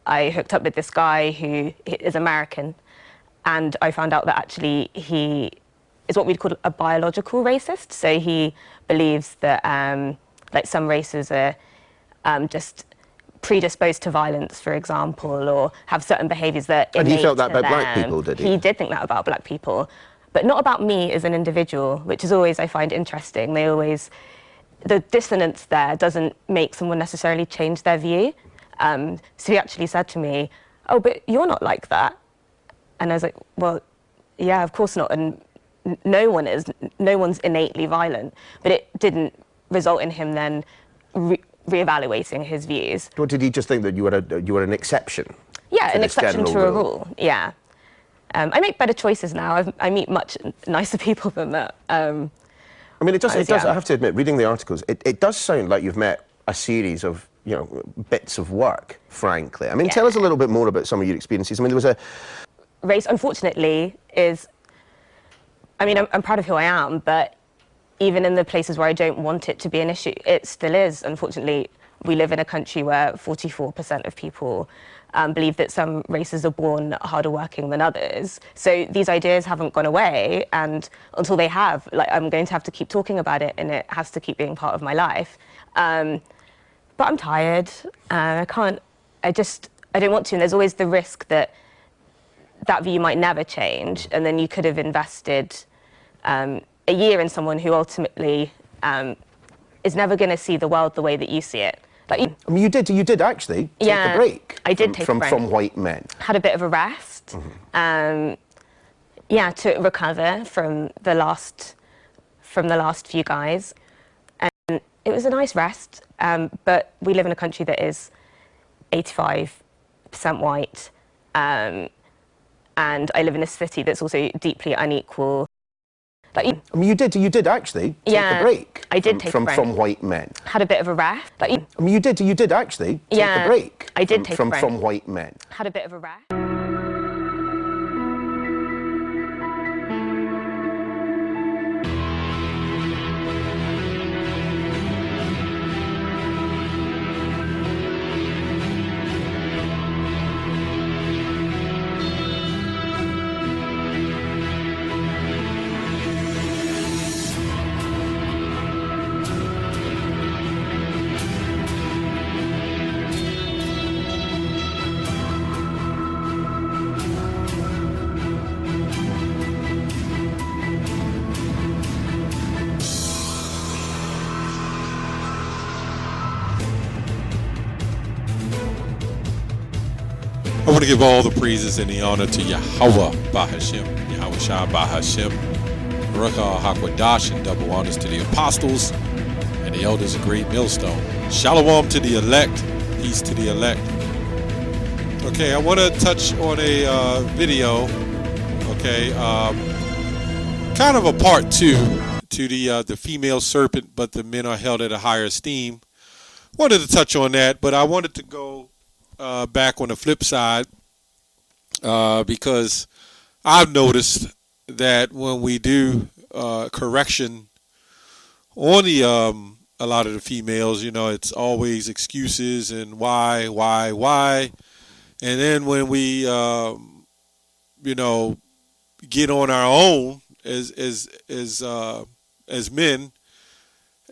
I hooked up with this guy who is American, and I found out that actually he is what we'd call a biological racist. So he believes that like some races are just predisposed to violence, for example, or have certain behaviours that And he felt that to about black them. people, did he? He did think that about black people, but not about me as an individual, which is always, I find, interesting. The dissonance there doesn't make someone necessarily change their view. So he actually said to me, "Oh, but you're not like that." And I was like, "Well, yeah, of course not. And no one is. No one's innately violent." But it didn't result in him then reevaluating his views. Or did he just think that you were an exception? Yeah, an exception to a rule. Yeah. I make better choices now. I meet much nicer people than that. I mean, it does. I have to admit, reading the articles, it does sound like you've met a series of, you know, bits of work. Frankly, I mean, tell us a little bit more about some of your experiences. I mean, there was a race. Unfortunately, is. I mean, I'm proud of who I am, but even in the places where I don't want it to be an issue, it still is. Unfortunately, we live in a country where 44% of people believe that some races are born harder working than others. So these ideas haven't gone away, and until they have, like, I'm going to have to keep talking about it, and it has to keep being part of my life. But I'm tired. I don't want to, and there's always the risk that that view might never change, and then you could have invested a year in someone who ultimately is never going to see the world the way that you see it. Like, I mean, you did actually take a break. I did take a break from white men. Had a bit of a rest. Yeah, to recover from the last few guys, and it was a nice rest. But we live in a country that is 85% white, and I live in a city that's also deeply unequal. Like, I mean, you did actually take a break. I did take a break from white men. Had a bit of a rest. Like, I mean, you did actually take a break. I did take a break from white men. Had a bit of a rest. I want to give all the praises and the honor to Yahweh Bahashem, Yahweh Shah Bahashem, Barakah Hakwadash, and double honors to the apostles and the elders of Great Millstone. Shalom to the elect, peace to the elect. Okay, I want to touch on a video, okay, kind of a part two to the female serpent, but the men are held at a higher esteem. Wanted to touch on that, but I wanted to go back on the flip side, because I've noticed that when we do correction on the a lot of the females, you know, it's always excuses and why, and then when we you know, get on our own as men,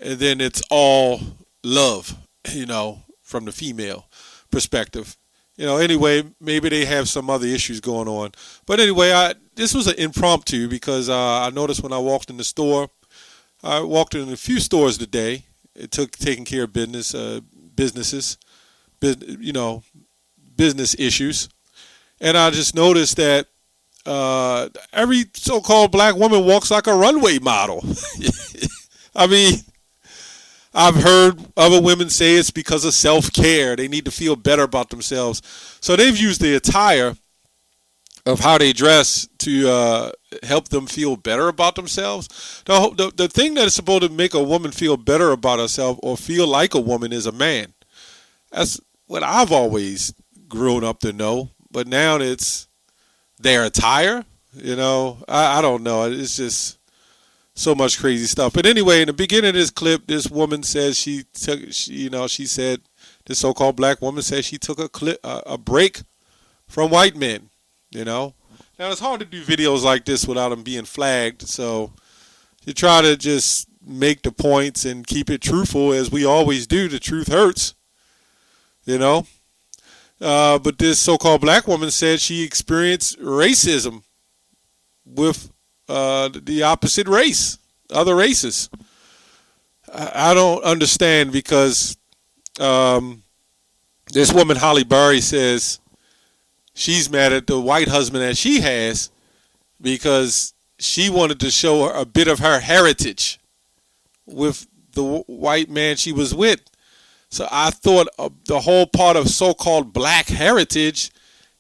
and then it's all love, you know, from the female perspective. You know, anyway, maybe they have some other issues going on. But anyway, this was an impromptu because I noticed when I walked in the store, I walked in a few stores today. It took taking care of business issues. And I just noticed that every so-called black woman walks like a runway model. I mean, I've heard other women say it's because of self-care. They need to feel better about themselves. So they've used the attire of how they dress to help them feel better about themselves. The thing that is supposed to make a woman feel better about herself or feel like a woman is a man. That's what I've always grown up to know. But now it's their attire. You know, I don't know. It's just so much crazy stuff. But anyway, in the beginning of this clip, this woman says she said this so-called black woman says she took a break from white men, you know. Now, it's hard to do videos like this without them being flagged, so you try to just make the points and keep it truthful, as we always do. The truth hurts, you know. But this so-called black woman said she experienced racism with the opposite race, other races. I don't understand, because this woman, Holly Berry, says she's mad at the white husband that she has because she wanted to show her a bit of her heritage with the white man she was with. So I thought the whole part of so-called black heritage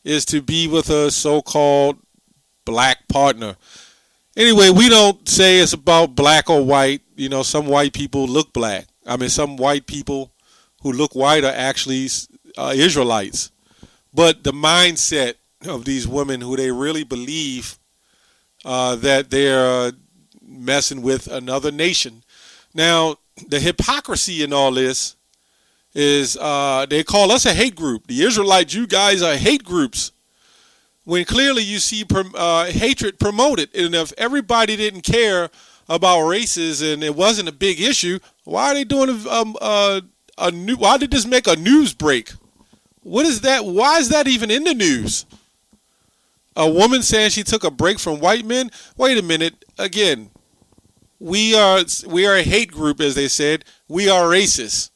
is to be with a so-called black partner. Anyway, we don't say it's about black or white. You know, some white people look black. I mean, some white people who look white are actually Israelites. But the mindset of these women, who they really believe that they're messing with another nation. Now, the hypocrisy in all this is they call us a hate group. The Israelites, you guys are hate groups, when clearly you see hatred promoted. And if everybody didn't care about races and it wasn't a big issue, why are they doing why did this make a news break? What is that? Why is that even in the news? A woman saying she took a break from white men? Wait a minute. Again, we are a hate group, as they said. We are racist.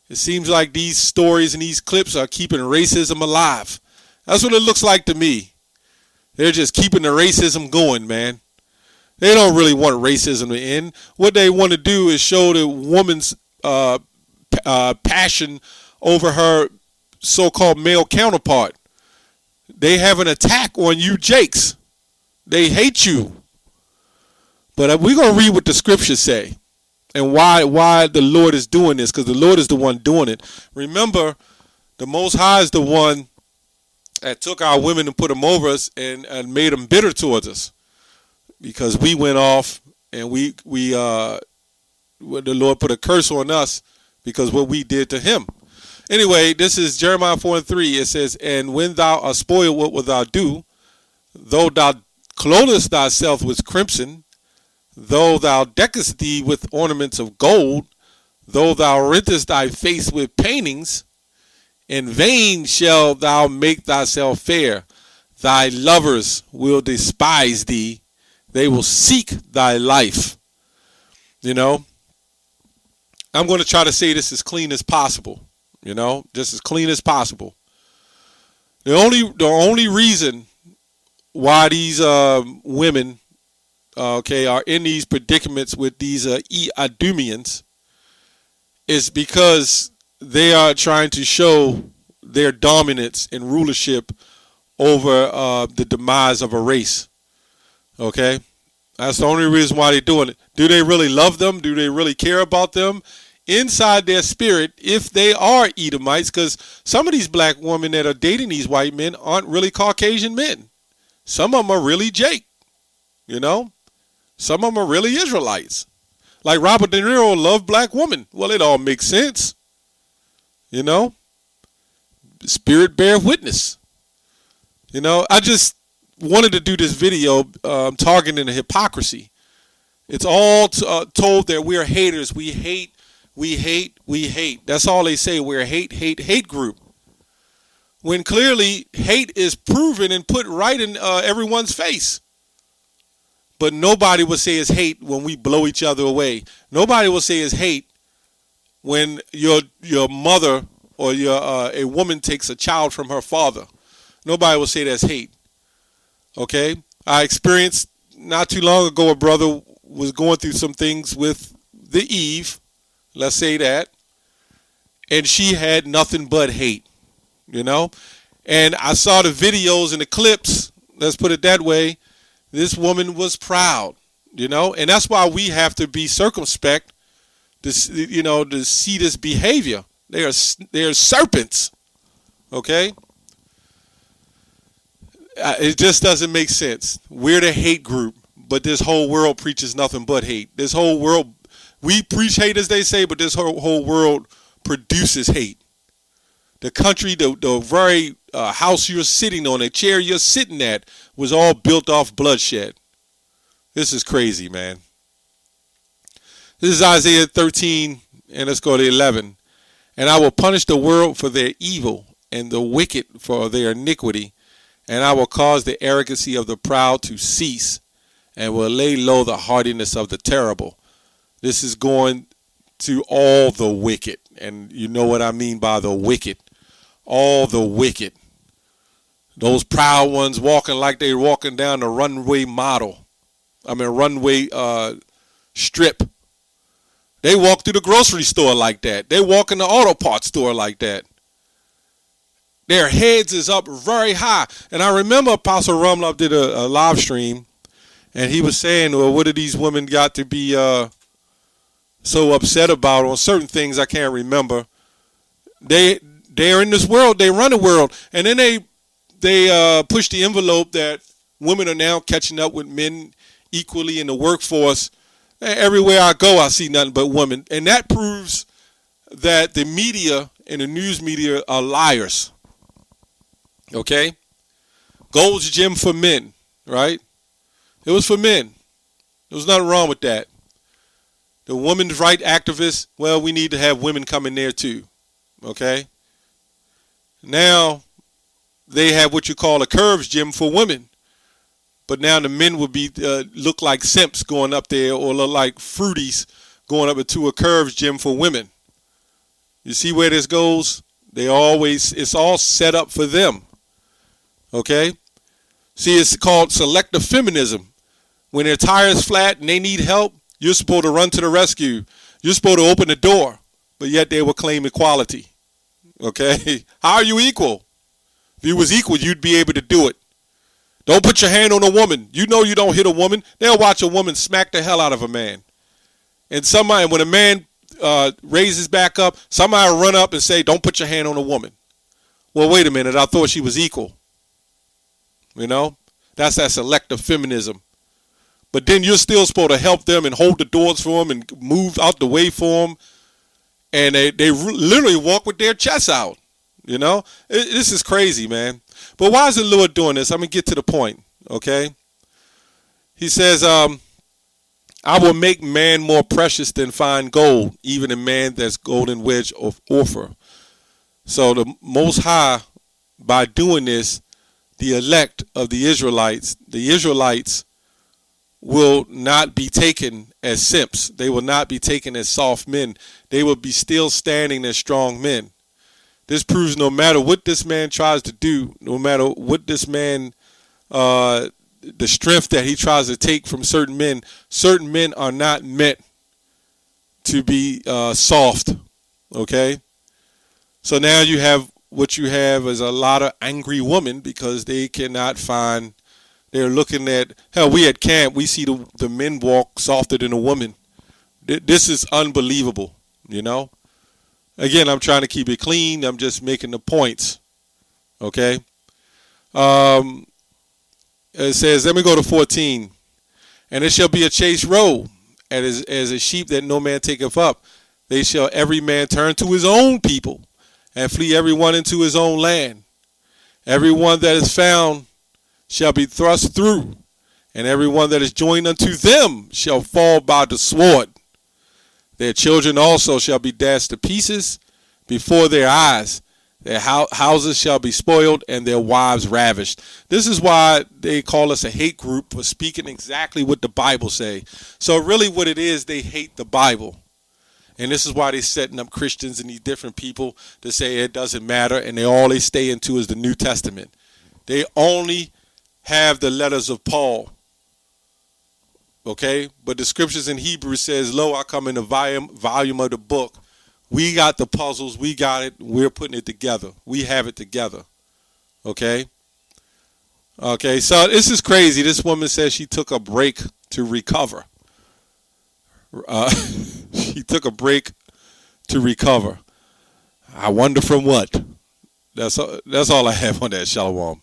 It seems like these stories and these clips are keeping racism alive. That's what it looks like to me. They're just keeping the racism going, man. They don't really want racism to end. What they want to do is show the woman's passion over her so-called male counterpart. They have an attack on you, Jakes. They hate you. But we're going to read what the scriptures say and why the Lord is doing this, because the Lord is the one doing it. Remember, the Most High is the one that took our women and put them over us and made them bitter towards us, because we went off and the Lord put a curse on us because what we did to him. Anyway, this is Jeremiah 4:3. It says, "And when thou art spoiled, what wilt thou do? Though thou clothest thyself with crimson, though thou deckest thee with ornaments of gold, though thou rentest thy face with paintings, in vain shalt thou make thyself fair. Thy lovers will despise thee. They will seek thy life." You know, I'm going to try to say this as clean as possible. You know, just as clean as possible. The only reason why these women, are in these predicaments with these Edomians is because they are trying to show their dominance and rulership over the demise of a race. Okay? That's the only reason why they're doing it. Do they really love them? Do they really care about them? Inside their spirit, if they are Edomites, because some of these black women that are dating these white men aren't really Caucasian men. Some of them are really Jake, you know. Some of them are really Israelites. Like Robert De Niro loved black women. Well, it all makes sense, you know. Spirit bear witness. You know, I just wanted to do this video targeting the hypocrisy. It's all told that we're haters. We hate. That's all they say. We're a hate group. When clearly hate is proven and put right in everyone's face. But nobody will say it's hate when we blow each other away. Nobody will say it's hate when your mother or a woman takes a child from her father. Nobody will say that's hate. Okay? I experienced not too long ago, a brother was going through some things with the Eve. Let's say that. And she had nothing but hate, you know. And I saw the videos and the clips. Let's put it that way. This woman was proud, you know. And that's why we have to be circumspect to see this behavior. They are serpents, okay. It just doesn't make sense. We're the hate group, but this whole world preaches nothing but hate. This whole world. We preach hate, as they say, but this whole world produces hate. The country, the very house you're sitting on, the chair you're sitting at, was all built off bloodshed. This is crazy, man. This is Isaiah 13, and let's go to 11. And I will punish the world for their evil and the wicked for their iniquity, and I will cause the arrogancy of the proud to cease, and will lay low the haughtiness of the terrible. This is going to all the wicked, and you know what I mean by the wicked. All the wicked. Those proud ones walking like they're walking down the runway strip. They walk through the grocery store like that. They walk in the auto parts store like that. Their heads is up very high. And I remember Apostle Rumlove did a live stream, and he was saying, well, what do these women got to be so upset about on certain things I can't remember. They're in this world. They run the world. And then they push the envelope that women are now catching up with men equally in the workforce. Everywhere I go, I see nothing but women. And that proves that the media and the news media are liars. Okay? Gold's Gym for men, right? It was for men. There was nothing wrong with that. The women's rights activists, well, we need to have women come in there too. Okay? Now, they have what you call a curves gym for women. But now the men would be look like simps going up there, or look like fruities going up into a curves gym for women. You see where this goes? It's all set up for them. Okay? See, it's called selective feminism. When their tire's flat and they need help, you're supposed to run to the rescue. You're supposed to open the door. But yet they will claim equality. Okay? How are you equal? If you was equal, you'd be able to do it. Don't put your hand on a woman. You know you don't hit a woman. They'll watch a woman smack the hell out of a man. And when a man raises back up, somebody will run up and say, don't put your hand on a woman. Well, wait a minute. I thought she was equal. You know? That's that selective feminism. But then you're still supposed to help them and hold the doors for them and move out the way for them. And they literally walk with their chests out. You know? This is crazy, man. But why is the Lord doing this? I'm going to get to the point, okay? He says, I will make man more precious than fine gold, even a man that's golden wedge of Ophir. So the Most High, by doing this, the elect of the Israelites will not be taken as simps. They will not be taken as soft men. They will be still standing as strong men. This proves no matter what this man tries to do, no matter what this man, the strength that he tries to take from certain men are not meant to be soft, okay? So now you have what you have is a lot of angry women because they cannot find, they're looking at, hell, we at camp, we see the men walk softer than a woman. This is unbelievable, you know? Again, I'm trying to keep it clean. I'm just making the points. Okay? It says, let me go to 14. And it shall be a chase road, as a sheep that no man taketh up. They shall every man turn to his own people, and flee every one into his own land. Every one that is found shall be thrust through, and every one that is joined unto them shall fall by the sword. Their children also shall be dashed to pieces before their eyes. Their houses shall be spoiled and their wives ravished. This is why they call us a hate group, for speaking exactly what the Bible say. So really what it is, they hate the Bible. And this is why they're setting up Christians and these different people to say it doesn't matter, and all they stay into is the New Testament. They only have the letters of Paul. Okay, but the scriptures in Hebrew says, lo, I come in the volume of the book. We got the puzzles. We got it. We're putting it together. We have it together. Okay. Okay, so this is crazy. This woman says she took a break to recover. She took a break to recover. I wonder from what. That's all I have on that. Shalom.